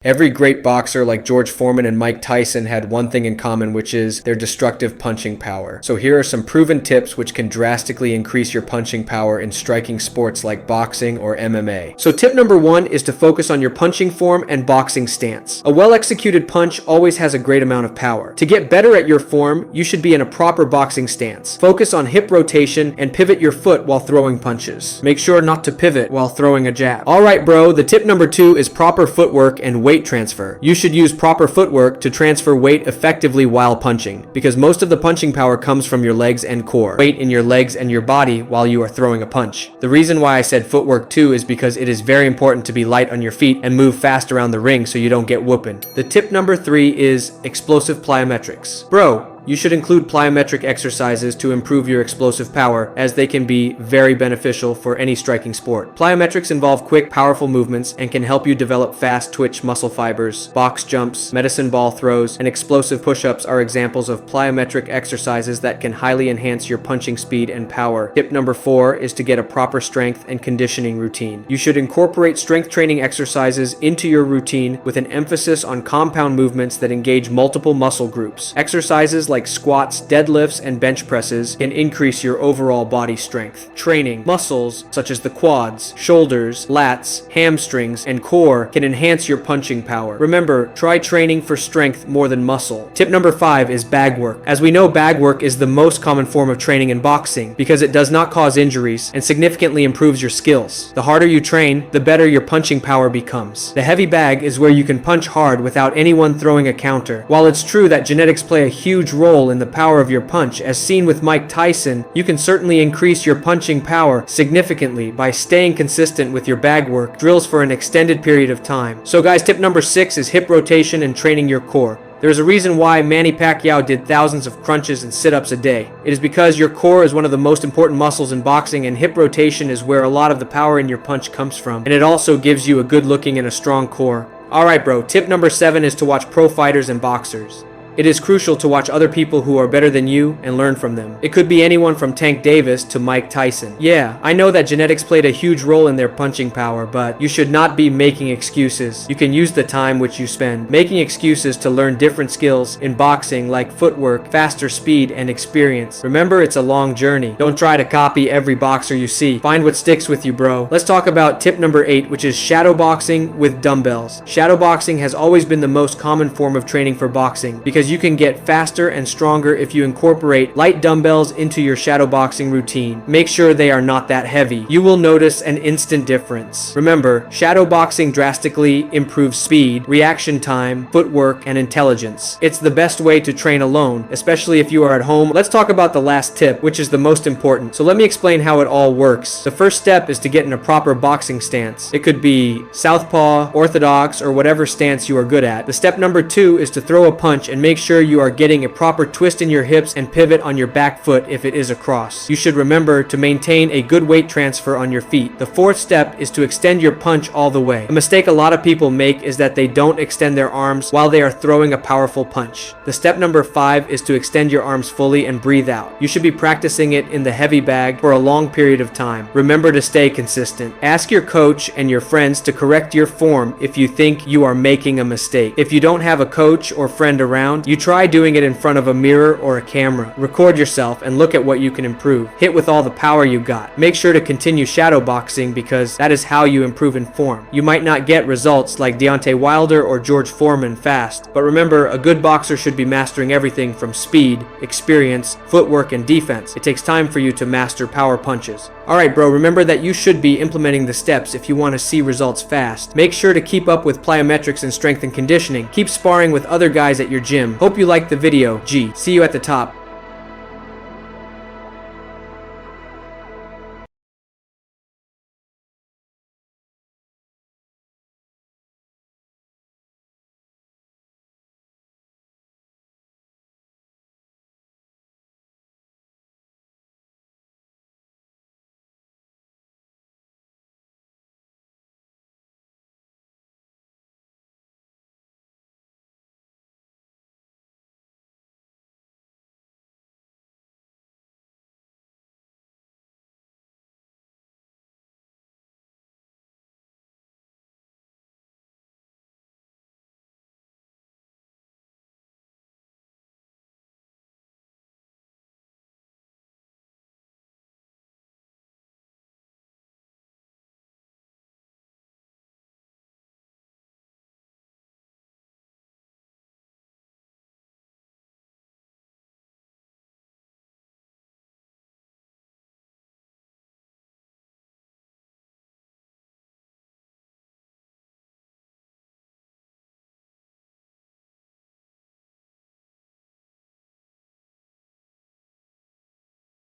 Every great boxer like George Foreman and Mike Tyson had one thing in common, which is their destructive punching power. So here are some proven tips which can drastically increase your punching power in striking sports like boxing or MMA. So tip number 1 is to focus on your punching form and boxing stance. A well-executed punch always has a great amount of power. To get better at your form, you should be in a proper boxing stance. Focus on hip rotation and pivot your foot while throwing punches. Make sure not to pivot while throwing a jab. Alright bro, the tip number 2 is proper footwork and weight transfer. You should use proper footwork to transfer weight effectively while punching, because most of the punching power comes from your legs and core. Weight in your legs and your body while you are throwing a punch. The reason why I said footwork too is because it is very important to be light on your feet and move fast around the ring so you don't get whooping. The tip number 3 is explosive plyometrics. Bro, you should include plyometric exercises to improve your explosive power, as they can be very beneficial for any striking sport. Plyometrics involve quick, powerful movements and can help you develop fast twitch muscle fibers. Box jumps, medicine ball throws, and explosive push-ups are examples of plyometric exercises that can highly enhance your punching speed and power. Tip number 4 is to get a proper strength and conditioning routine. You should incorporate strength training exercises into your routine with an emphasis on compound movements that engage multiple muscle groups. Exercises like squats, deadlifts, and bench presses can increase your overall body strength. Training muscles such as the quads, shoulders, lats, hamstrings, and core can enhance your punching power. Remember, try training for strength more than muscle. Tip number 5 is bag work. As we know, bag work is the most common form of training in boxing because it does not cause injuries and significantly improves your skills. The harder you train, the better your punching power becomes. The heavy bag is where you can punch hard without anyone throwing a counter. While it's true that genetics play a huge role in the power of your punch, as seen with Mike Tyson, you can certainly increase your punching power significantly by staying consistent with your bag work drills for an extended period of time. So guys, tip number 6 is hip rotation and training your core. There's a reason why Manny Pacquiao did thousands of crunches and sit-ups a day. It is because your core is one of the most important muscles in boxing, and hip rotation is where a lot of the power in your punch comes from. And it also gives you a good looking and a strong core. Alright bro, tip number 7 is to watch pro fighters and boxers. It is crucial to watch other people who are better than you and learn from them. It could be anyone from Tank Davis to Mike Tyson. Yeah, I know that genetics played a huge role in their punching power, but you should not be making excuses. You can use the time which you spend making excuses to learn different skills in boxing like footwork, faster speed, and experience. Remember, it's a long journey. Don't try to copy every boxer you see. Find what sticks with you, bro. Let's talk about tip number 8, which is shadow boxing with dumbbells. Shadow boxing has always been the most common form of training for boxing because you can get faster and stronger if you incorporate light dumbbells into your shadow boxing routine. Make sure they are not that heavy. You will notice an instant difference. Remember, shadow boxing drastically improves speed, reaction time, footwork, and intelligence. It's the best way to train alone, especially if you are at home. Let's talk about the last tip, which is the most important. So let me explain how it all works. The first step is to get in a proper boxing stance. It could be southpaw, orthodox, or whatever stance you are good at. The step number 2 is to throw a punch and make sure you are getting a proper twist in your hips and pivot on your back foot if it is a cross. You should remember to maintain a good weight transfer on your feet. The 4th step is to extend your punch all the way. A mistake a lot of people make is that they don't extend their arms while they are throwing a powerful punch. The step number 5 is to extend your arms fully and breathe out. You should be practicing it in the heavy bag for a long period of time. Remember to stay consistent. Ask your coach and your friends to correct your form if you think you are making a mistake. If you don't have a coach or friend around, you try doing it in front of a mirror or a camera. Record yourself and look at what you can improve. Hit with all the power you got. Make sure to continue shadow boxing because that is how you improve in form. You might not get results like Deontay Wilder or George Foreman fast, but remember, a good boxer should be mastering everything from speed, experience, footwork, and defense. It takes time for you to master power punches. Alright bro, remember that you should be implementing the steps if you want to see results fast. Make sure to keep up with plyometrics and strength and conditioning. Keep sparring with other guys at your gym. Hope you liked the video. See you at the top.